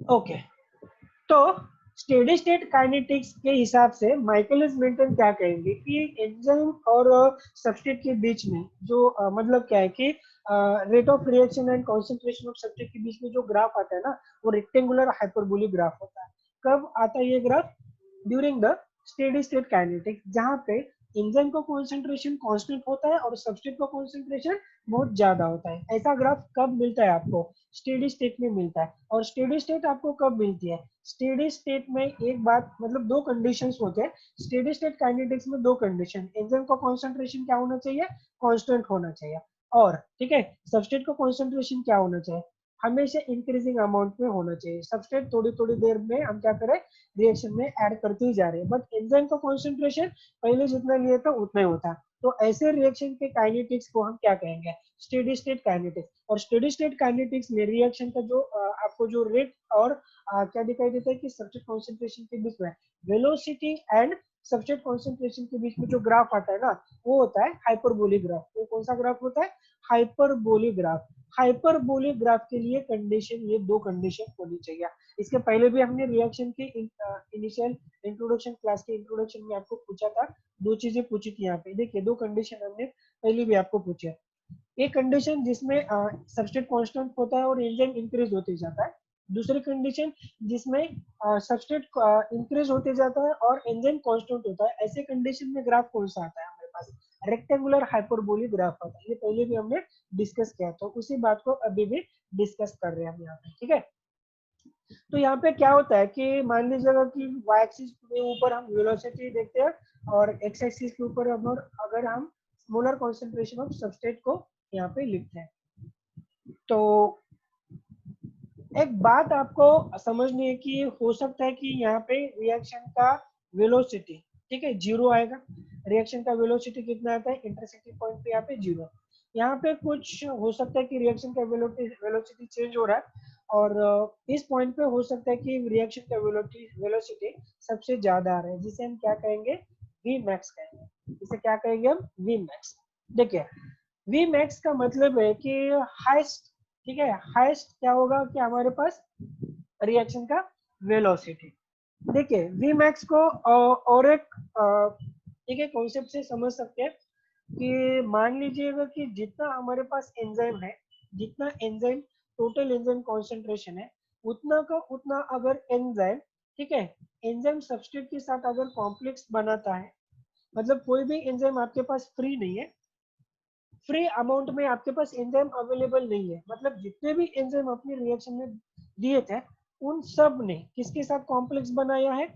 ओके, तो स्टेडी स्टेट काइनेटिक्स के हिसाब से माइकलिस मेंटन क्या कहेंगे कि एंजाइम और सबस्ट्रेट के बीच में जो मतलब क्या है कि rate of reaction and concentration of substrate के बीच में जो ग्राफ आता है ना, वो रेक्टेंगुलर हाइपरबोलिक ग्राफ होता है। कब आता है ये graph, during the steady state kinetics, जहाँ पे एंजाइम का कॉन्सेंट्रेशन कांस्टेंट होता है और सबस्ट्रेट का कॉन्सेंट्रेशन बहुत ज्यादा होता है। ऐसा ग्राफ कब मिलता है आपको, स्टेडी स्टेट में मिलता है। और स्टेडी स्टेट आपको कब मिलती है, स्टेडी स्टेट में एक बात मतलब दो कंडीशंस होते हैं स्टेडी स्टेट काइनेटिक्स में, दो कंडीशन, एंजाइम का कॉन्सेंट्रेशन क्या होना चाहिए, कांस्टेंट होना चाहिए, और ठीक है सबस्ट्रेट का कॉन्सेंट्रेशन क्या होना चाहिए, हमेशा इंक्रीजिंग अमाउंट में होना चाहिए। सबस्ट्रेट थोड़ी थोड़ी देर में हम क्या करें, रिएक्शन में ऐड करते ही जा रहे हैं, बट एंजाइम का कॉन्सेंट्रेशन पहले जितना लिया था उतना ही होता। तो ऐसे रिएक्शन के काइनेटिक्स को हम क्या कहेंगे, स्टेडी स्टेट काइनेटिक्स। और स्टेडी स्टेट काइनेटिक्स में रिएक्शन का जो आपको जो रेट और क्या दिखाई देता है कि सबस्ट्रेट कॉन्सेंट्रेशन के बीच में वेलोसिटी एंड सबस्ट्रेट कॉन्सेंट्रेशन के बीच में जो ग्राफ आता है ना, वो होता है हाइपरबोलिक ग्राफ। वो कौन सा ग्राफ होता है, हाइपरबोलिक ग्राफ। हाइपरबोलिक ग्राफ के लिए कंडीशन, ये दो कंडीशन होनी चाहिए। इसके पहले भी हमने रिएक्शन के इनिशियल इंट्रोडक्शन क्लास के इंट्रोडक्शन में आपको पूछा था, दो चीजें पूछी थी यहाँ पे। देखिए दो कंडीशन हमने पहले भी आपको पूछे। एक कंडीशन जिसमें सबस्ट्रेट कांस्टेंट होता है और एंजाइम इंक्रीज होते जाता है, दूसरी कंडीशन जिसमें सबस्ट्रेट इंक्रीज होते जाता है और एंजाइम कांस्टेंट होता है। ऐसे कंडीशन में ग्राफ कौन सा आता है हमारे पास? रेक्टेंगुलर हाइपरबोलिक ग्राफ आता है। ये पहले भी हमने डिस्कस किया, तो उसी बात को अभी भी डिस्कस कर रहे हैं हम यहाँ पे, ठीक है। तो यहाँ पे क्या होता है कि मान लीजिएगा कि y एक्सिस के ऊपर हम वेलोसिटी देखते हैं और x एक्सिस के ऊपर अगर हम मोलर कॉन्सेंट्रेशन ऑफ सबस्ट्रेट को यहाँ पे लिखते हैं, तो एक बात आपको समझनी है कि हो सकता है कि यहाँ पे रिएक्शन का वेलोसिटी, ठीक है, 0 आएगा। रिएक्शन का वेलोसिटी कितना आता है? इंटरसेक्टिंग पॉइंट पे यहाँ पे 0। यहाँ पे कुछ हो सकता है कि रिएक्शन का वेलोसिटी चेंज हो रहा है और इस पॉइंट पे हो सकता है कि रिएक्शन का वेलोसिटी सबसे ज्यादा आ रहा है, जिसे हम क्या कहेंगे? वी मैक्स कहेंगे। इसे क्या कहेंगे हम? V max. देखिए वी मैक्स का मतलब है कि हाईएस्ट, ठीक है, हाईएस्ट क्या होगा कि हमारे पास रिएक्शन का वेलोसिटी। देखिए वी मैक्स को और एक ठीक है कॉन्सेप्ट से समझ सकते हैं कि मान लीजिएगा कि जितना हमारे पास एंजाइम है, जितना एंजाइम टोटल एंजाइम कॉन्सेंट्रेशन है, उतना का उतना अगर एंजाइम, ठीक है, एंजाइम सबस्ट्रेट के साथ अगर कॉम्प्लेक्स बनाता है, मतलब कोई भी एंजाइम आपके पास फ्री नहीं है, फ्री अमाउंट में आपके पास एंजाइम अवेलेबल नहीं है, मतलब जितने भी एंजाइम अपनी रिएक्शन में दिए थे उन सब ने किसके साथ कॉम्प्लेक्स बनाया है?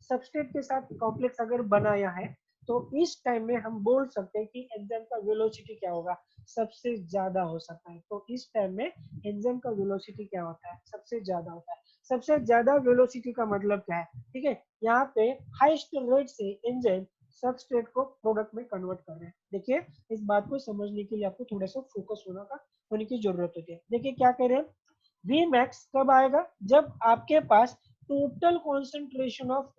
सबस्ट्रेट के साथ कॉम्प्लेक्स अगर बनाया है, तो इस टाइम में हम बोल सकते हैं कि एंजाइम का वेलोसिटी क्या होगा? सबसे ज्यादा हो सकता है। तो इस टाइम में एंजाइम का वेलोसिटी क्या होता है? सबसे ज्यादा होता है। सबसे ज्यादा वेलोसिटी का मतलब क्या है? ठीक है, यहाँ पे हाईएस्ट रेट से एंजाइम सबस्ट्रेट को प्रोडक्ट में कन्वर्ट कर रहे हैं। देखिए इस बात को समझने के लिए आपको थोड़ा सा फोकस होने की जरूरत होती है। देखिए क्या कह रहे हैं, वी मैक्स कब आएगा? जब आपके पास टोटल कॉन्सेंट्रेशन ऑफ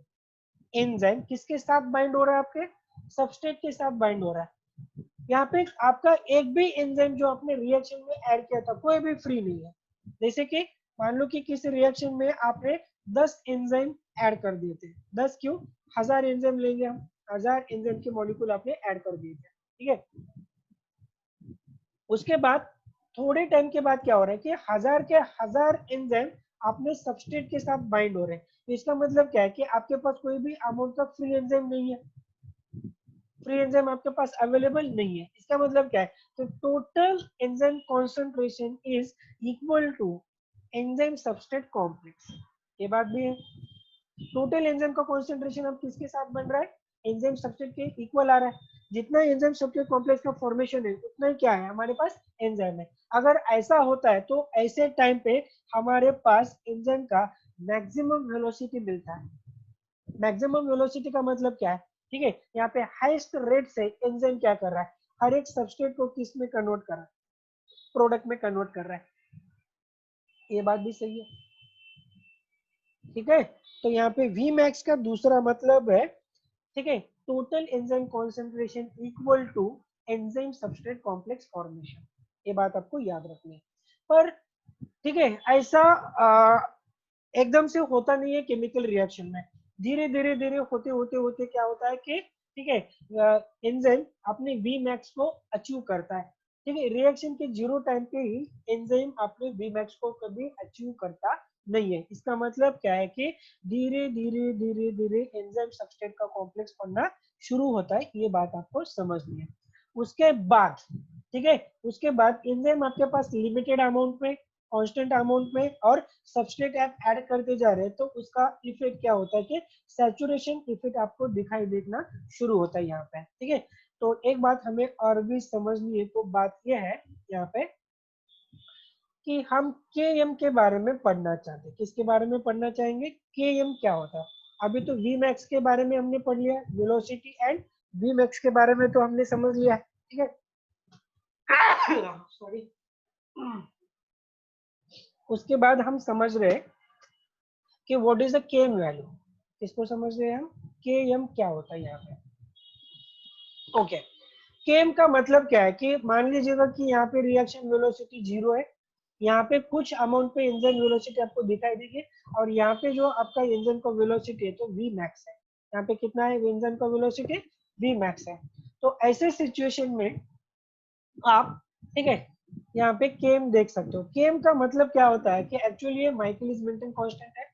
एंजाइम किसके साथ बाइंड हो रहा है? आपके सबस्ट्रेट के साथ बाइंड हो रहा है। यहाँ पे आपका एक भी एंजाइम जो आपने रिएक्शन में ऐड किया था, कोई भी फ्री नहीं है। जैसे कि मान लो कि किसी रिएक्शन में आपने 10 एंजाइम ऐड कर दिए थे। 10 क्यों? 1000 एंजाइम लेंगे हम, 1000 एंजाइम के मॉलिक्यूल आपने ऐड कर दिए थे, ठीक है। उसके बाद थोड़े टाइम के बाद क्या हो रहा है कि 1000 के 1000 एंजाइम आपने सबस्ट्रेट के साथ बाइंड हो रहे हैं। तो इसका मतलब क्या है कि आपके पास कोई भी अमाउंट का फ्री एंजाइम नहीं है, फ्री एंजाइम आपके पास अवेलेबल नहीं है। इसका मतलब क्या है? तो total enzyme concentration is equal to enzyme substrate complex. ये बात भी है, टोटल एंजाइम का कॉन्सेंट्रेशन अब किसके साथ बन रहा है? एंजाइम सबस्ट्रेट के इक्वल आ रहा है। जितना एंजाइम सबस्ट्रेट कॉम्प्लेक्स का फॉर्मेशन है उतना ही क्या है? हमारे पास एंजाइम है। अगर ऐसा होता है तो ऐसे टाइम पे हमारे पास एंजाइम का मैक्सिमम वेलोसिटी मिलता है। मैक्सिमम वेलोसिटी का मतलब क्या है? ठीक है, यहाँ पे हाईएस्ट रेट से एंजाइम क्या कर रहा है? हर एक सबस्ट्रेट को किस में कन्वर्ट कर रहा है? प्रोडक्ट में कन्वर्ट कर रहा है। ये बात भी सही है, ठीक है। तो यहाँ पे वी मैक्स का दूसरा मतलब है, ठीक है, total enzyme concentration equal to enzyme substrate complex formation. ये बात आपको याद रखनी है। पर ठीक है, ऐसा एकदम से होता नहीं है केमिकल रिएक्शन में। धीरे धीरे धीरे होते होते होते क्या होता है कि ठीक है, एंजाइम अपने वी मैक्स को अचीव करता है। ठीक है, रिएक्शन के 0 टाइम पे ही एंजाइम अपने वी मैक्स को कभी अचीव करता नहीं है। इसका मतलब क्या है कि धीरे धीरे धीरे धीरे एंजाइम सबस्ट्रेट का कॉम्प्लेक्स बनना शुरू होता है। ये बात आपको समझनी है। उसके बाद ठीक है, उसके बाद एंजाइम आपके पास लिमिटेड अमाउंट में, कांस्टेंट अमाउंट में और सबस्ट्रेट आप ऐड करते जा रहे हैं, तो उसका इफेक्ट क्या होता है कि सैचुरेशन इफेक्ट आपको दिखाई देना शुरू होता है यहाँ पे। ठीक है, तो एक बात हमें और भी समझनी है, तो बात यह है यहाँ पे कि हम Km के बारे में पढ़ना चाहते हैं। किसके बारे में पढ़ना चाहेंगे? Km क्या होता है? अभी तो Vmax के बारे में हमने पढ़ लिया, वेलोसिटी एंड Vmax के बारे में तो हमने समझ लिया है, ठीक है। सॉरी। उसके बाद हम समझ रहे कि what is the Km value. किसको समझ रहे हैं हम? Km क्या होता है यहाँ पे? ओके, Km का मतलब क्या है कि मान लीजिएगा कि यहाँ पे रिएक्शन वेलोसिटी 0 है यहाँ पे कुछ अमाउंट पे एंजाइम वेलोसिटी आपको दिखाई देगी, और यहाँ पे जो आपका एंजाइम का वेलोसिटी है तो v मैक्स है। यहाँ पे कितना है एंजाइम का वेलोसिटी? v मैक्स है। तो ऐसे सिचुएशन में आप, ठीक है, यहाँ पे केम देख सकते हो। केम का मतलब क्या होता है कि एक्चुअली ये माइकलिस मेंटन कांस्टेंट है,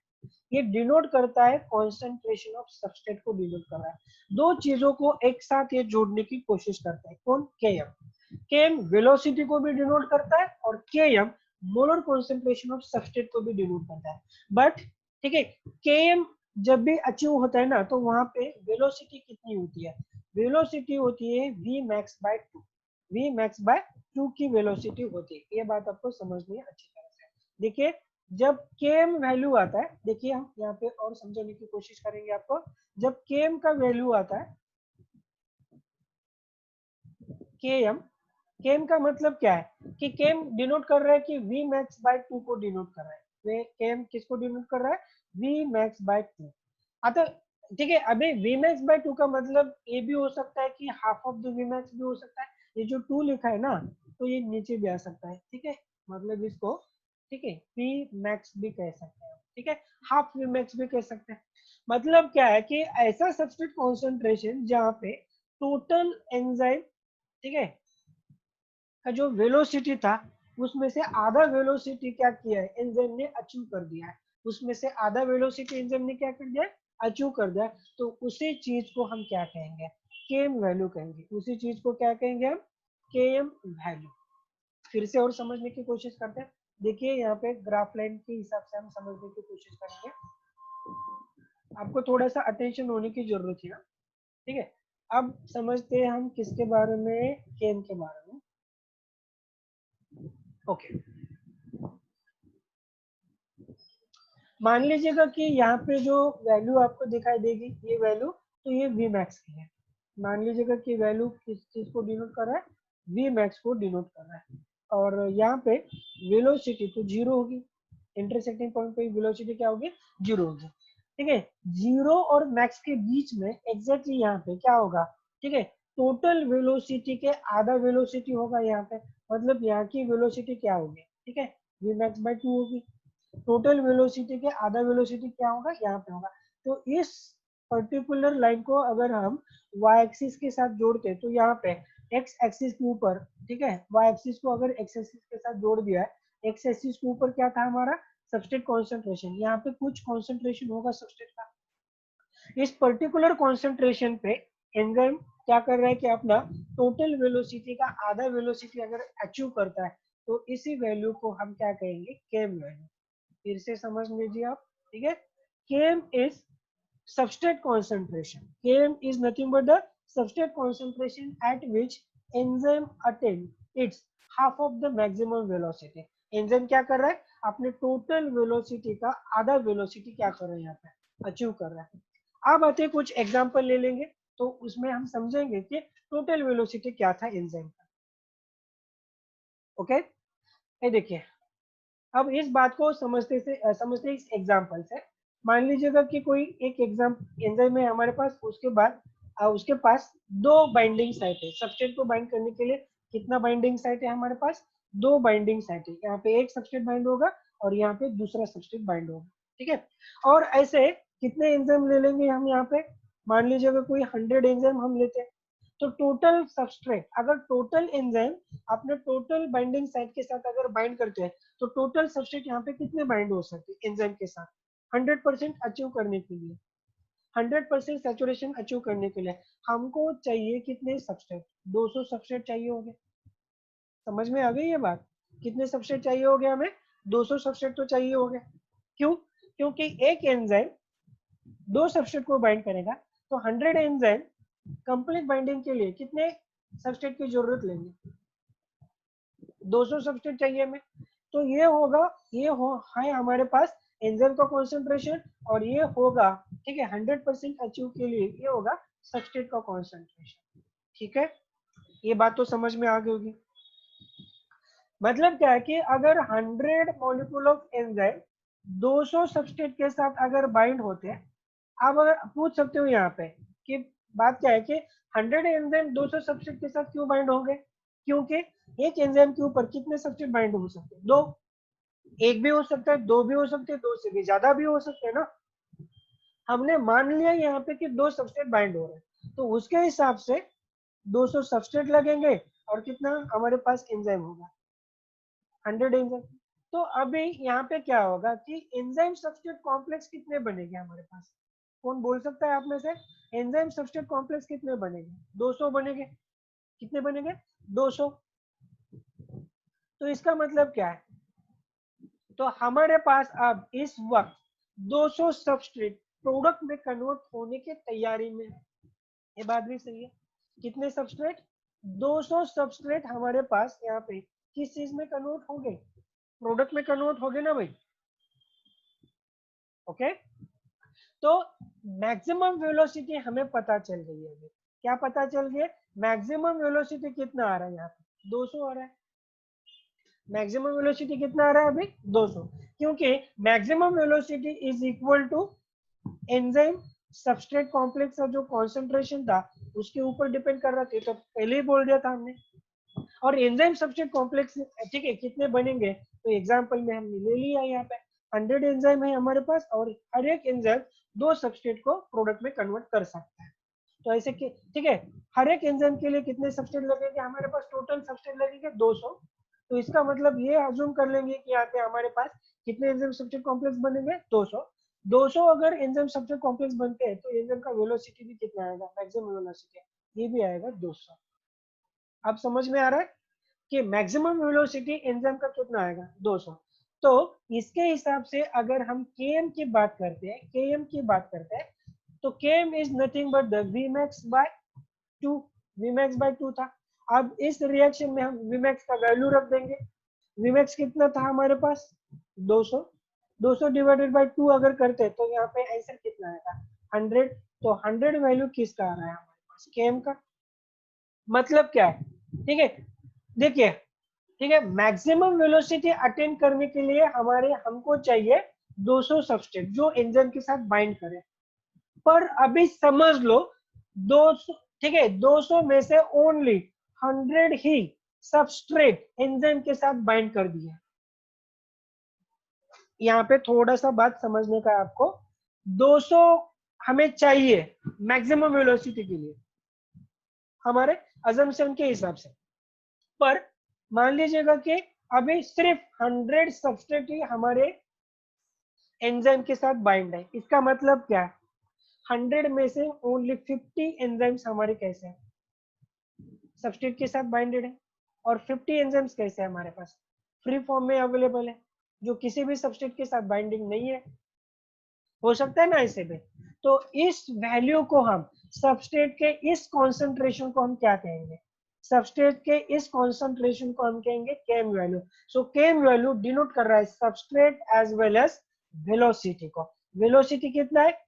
ये डिनोट करता है कॉन्सेंट्रेशन ऑफ सबस्ट्रेट को डिनोट कर रहा है। दो चीजों को एक साथ ये जोड़ने की कोशिश करता है। कौन? केएम। केएम वेलोसिटी को भी डिनोट करता है और KM molar concentration of substrate को भी डिनोट करता है। बट ठीक है, केएम जब भी अचीव होता है ना, तो वहां पे वेलोसिटी कितनी होती है? वेलोसिटी होती है v max by 2। v max by 2 की वेलोसिटी होती है। ये बात आपको समझनी है अच्छी तरह से। देखिए जब केएम वैल्यू आता है, देखिए हम यहाँ पे और समझने की कोशिश करेंगे आपको। जब केएम का वैल्यू आता है, केएम, केएम का मतलब क्या है कि केएम डिनोट कर रहा है कि v max by 2 को डिनोट कर रहा है। वे केएम किसको डिनोट कर रहा है? v max by 2। आता ठीक है, अभी v max by 2 का मतलब ये भी हो सकता है कि half of the v max भी हो सकता है। ये जो 2 लिखा है ना, तो ये नीचे भी आ सकता है। ठीक है, मतलब इसको, ठीक है, v max भी कह सकते हैं, ठीक है, हाफ v max भी कह सकते हैं। मतलब क्या है कि ऐसा सबस्ट्रेट कॉन्सेंट्रेशन जहाँ पे टोटल एंजाइम, ठीक है, का जो वेलोसिटी था उसमें से आधा वेलोसिटी क्या किया है? एंजाइम ने अचीव कर दिया है। उसमें से आधा वेलोसिटी एंजाइम ने क्या कर दिया? अचीव कर दिया। तो उसी चीज को हम क्या कहेंगे? केएम वैल्यू कहेंगे। उसी चीज को क्या कहेंगे हम? KM value. फिर से और समझने की कोशिश करते हैं। देखिए यहाँ पे ग्राफ लाइन के हिसाब से हम समझने की कोशिश करेंगे। आपको थोड़ा सा अटेंशन होने की जरूरत है, ठीक है। अब समझते हैं हम किसके बारे में? केएम के बारे में। ओके, मान लीजिएगा कि यहाँ पे जो वैल्यू आपको दिखाई देगी, ये वैल्यू, तो ये v max की है। मान लीजिएगा कि वैल्यू किस चीज को डिनोट कर रहा है? v max को डिनोट कर रहा है। और यहाँ पे वेलोसिटी तो जीरो होगी, इंटरसेक्टिंग पॉइंट पे वेलोसिटी क्या होगी? जीरो होगी। ठीक है, जीरो और मैक्स के बीच में एग्जैक्टली यहाँ पे क्या होगा? ठीक है, टोटल वेलोसिटी के आधा वेलोसिटी होगा यहाँ पे। मतलब यहाँ की वेलोसिटी क्या होगी? ठीक है, v max by 2 होगी। टोटल वेलोसिटी के आधा वेलोसिटी क्या होगा? यहाँ पे होगा। तो इस पर्टिकुलर लाइन को अगर हम y एक्सिस के साथ जोड़ते हैं, तो यहाँ पे x एक्सिस के ऊपर, ठीक है, y एक्सिस को अगर x एक्सिस के साथ जोड़ दिया है, x एक्सिस के ऊपर क्या था हमारा? Substrate concentration. यहाँ पे कुछ कॉन्सेंट्रेशन होगा सबस्ट्रेट का। इस पर्टिकुलर कॉन्सेंट्रेशन पे एंजाइम क्या कर रहा है कि अपना टोटल वेलोसिटी का आधा वेलोसिटी अगर अचीव करता है, तो इसी वैल्यू को हम क्या कहेंगे? KM value. फिर से समझ लीजिए आप, ठीक है। Came is substrate concentration. Km is nothing but the substrate concentration at which enzyme attain its half of the maximum velocity. enzyme क्या कर रहा है? अपने टोटल वेलोसिटी का आधा वेलोसिटी क्या कर रहा है? यहाँ पे अचीव कर रहा है। अब आते कुछ एग्जांपल ले लेंगे, तो उसमें हम समझेंगे कि टोटल वेलोसिटी क्या था एंजाइम का। ओके, ये देखिए, अब इस बात को समझते इस एग्जांपल से। मान लीजिएगा कि कोई एक एंजाइम है हमारे पास, उसके बाद उसके पास दो बाइंडिंग साइट है। सबस्ट्रेट को बाइंड करने के लिए कितना बाइंडिंग साइट है हमारे पास? दो बाइंडिंग साइट है। यहाँ पे एक सबस्ट्रेट बाइंड होगा और यहाँ पे दूसरा सबस्ट्रेट बाइंड होगा, ठीक है। और ऐसे कितने एंजाइम ले लेंगे हम यहाँ पे? मान लीजिएगा कोई 100 एंजाइम हम लेते हैं, तो टोटल सबस्ट्रेट, अगर टोटल एंजाइम अपने टोटल बाइंडिंग साइट के साथ अगर बाइंड करते हैं, तो टोटल सबस्ट्रेट यहाँ पे कितने बाइंड हो सकते हैं एंजाइम के साथ? 100% अचीव करने के लिए, 100% सैचुरेशन अचीव करने के लिए हमको चाहिए कितने सबस्ट्रेट? 200 सबस्ट्रेट चाहिए होंगे। समझ में आ गई ये बात? कितने सबस्ट्रेट चाहिए होंगे हमें? 200 सबस्ट्रेट तो चाहिए होंगे। क्यों? क्योंकि एक एंजाइम दो सबस्ट्रेट को बाइंड करेगा, तो 100 एंजाइम कंप्लीट बाइंडिंग के लिए कितने सबस्ट्रेट की जरूरत लेंगे? 200 सबस्ट्रेट चाहिए हमें। तो ये होगा, ये है हमारे पास एंजाइम का कॉन्सेंट्रेशन, और ये होगा, ठीक है, 100% अचीव के लिए ये होगा सबस्ट्रेट का कॉन्सेंट्रेशन। ठीक है, ये बात तो समझ में आ गई होगी। मतलब क्या है कि अगर 100 मॉलिक्यूल ऑफ एंजाइम 200 सबस्ट्रेट के साथ अगर बाइंड होते हैं, आप अगर पूछ सकते हो यहाँ पे कि बात क्या है कि 100 एंजाइम 200 सबस्ट्रेट के साथ क्यों बाइंड होंगे? क्योंकि एक एंजाइम के ऊपर कितने सबस्ट्रेट बाइंड हो सकते हैं? दो। एक भी हो सकता है, दो भी हो सकते हैं, दो से भी ज्यादा भी हो सकते हैं ना। हमने मान लिया यहाँ पे कि 2 सबस्ट्रेट बाइंड हो रहे हैं, तो उसके हिसाब से 200 सबस्ट्रेट लगेंगे और कितना हमारे पास एंजाइम होगा, 100 एंजाइम। तो अभी यहाँ पे क्या होगा कि एंजाइम सबस्ट्रेट कॉम्प्लेक्स कितने बनेंगे हमारे पास, कौन बोल सकता है आप में से? एंजाइम सबस्ट्रेट कॉम्प्लेक्स कितने बनेंगे? 200 बनेंगे। कितने बनेंगे? 200। तो इसका मतलब क्या है? तो हमारे पास अब इस वक्त 200 सबस्ट्रेट प्रोडक्ट में कन्वर्ट होने की तैयारी में है। ये बात भी सही है। कितने सबस्ट्रेट? 200 सबस्ट्रेट हमारे पास यहाँ पे किस चीज में कन्वर्ट होंगे? प्रोडक्ट में कन्वर्ट होंगे ना भाई। ओके, तो मैक्सिमम वेलोसिटी हमें पता चल गई है अभी। क्या पता चल गया? मैक्सिमम वेलोसिटी कितना आ रहा है यहाँ पे? 200 आ रहा है। मैक्सिमम वेलोसिटी कितना आ रहा है अभी? 200, क्योंकि maximum velocity is equal to enzyme substrate complex का जो कॉन्सेंट्रेशन था उसके ऊपर डिपेंड कर रहा था, तो पहले ही बोल दिया था हमने। और एंजाइम सबस्ट्रेट कॉम्प्लेक्स ठीक है कितने बनेंगे, तो एग्जांपल में हमने ले लिया यहाँ पे 100 एंजाइम है हमारे पास, और हर एक एंजाइम 2 सबस्ट्रेट को प्रोडक्ट में कन्वर्ट कर सकता है। तो ऐसे ठीक है, हर एक एंजाइम के लिए कितने सबस्ट्रेट लगेंगे हमारे पास? टोटल सबस्ट्रेट लगेंगे 200। तो इसका मतलब ये अज्यूम कर लेंगे कि यहाँ पे हमारे पास कितने एंजाइम सबस्ट्रेट कॉम्प्लेक्स बनेंगे? 200। 200 अगर एंजाइम सबस्ट्रेट कॉम्प्लेक्स बनते हैं तो एंजाइम का वेलोसिटी भी कितना आएगा? मैक्सिमम वेलोसिटी ये भी आएगा 200। अब समझ में आ रहा है कि मैक्सिमम वेलोसिटी एंजाइम का कितना आएगा? 200। तो इसके हिसाब से अगर हम Km की बात करते हैं, Km की बात करते हैं, तो Km is nothing but the Vmax by 2। Vmax by 2 था। अब इस रिएक्शन में हम Vmax का वैल्यू रख देंगे। Vmax कितना था हमारे पास? 200। 200 डिवाइडेड बाय 2 अगर करते तो यहाँ पे आंसर कितना आएगा? 100। तो 100 वैल्यू किसका आ रहा है हमारे पास? Km का। मतलब क्या है? ठीक है, देखिए, ठीक है, मैक्सिमम वेलोसिटी अटेंड करने के लिए हमको चाहिए 200 सबस्ट्रेट जो एंजाइम के साथ बाइंड करे। पर अभी समझ लो 200, ठीक है, 200 में से ओनली 100 ही सबस्ट्रेट एंजाइम के साथ बाइंड कर दिया। यहाँ पे थोड़ा सा बात समझने का आपको, 200 हमें चाहिए मैक्सिमम वेलोसिटी के लिए हमारे अजम्पशन के हिसाब से। पर मान लीजिएगा कि अभी सिर्फ 100 सबस्ट्रेट ही हमारे एंजाइम के साथ बाइंड है। इसका मतलब क्या है? 100 में से ओनली 50 एंजाइम्स हमारे कैसे हैं? सबस्ट्रेट के साथ बाइंडेड है। और 50 एंजाइम्स कैसे है हमारे पास? फ्री फॉर्म में अवेलेबल है, जो किसी भी सबस्ट्रेट के साथ बाइंडिंग नहीं है। हो सकता है ना ऐसे में। तो इस वैल्यू को हम सबस्ट्रेट के इस कॉन्सेंट्रेशन को हम क्या कहेंगे? सबस्ट्रेट के इस कॉन्सेंट्रेशन को हम कहेंगे KM value. So KM value denote कर रहा है substrate as well as velocity को। वेलोसिटी कितना है?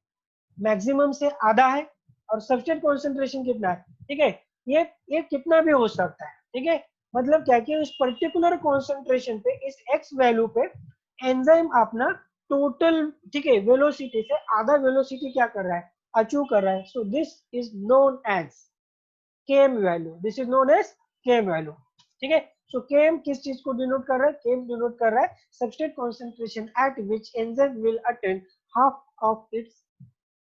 मैक्सिमम से आधा है। और सबस्ट्रेट कॉन्सेंट्रेशन कितना है? ठीक है, ये कितना भी हो सकता है। ठीक है, मतलब क्या कि उस पर्टिकुलर कॉन्सेंट्रेशन पे, इस एक्स वैल्यू पे एंजाइम अपना टोटल, ठीक है, वेलोसिटी से आधा वेलोसिटी क्या कर रहा है? अचीव कर रहा है। So this is known as KM value. This is known as KM value. ठीक है, सो केम किस चीज को डिनोट कर रहा है? केम डिनोट कर रहा है substrate concentration eight which enzyme will attain half of its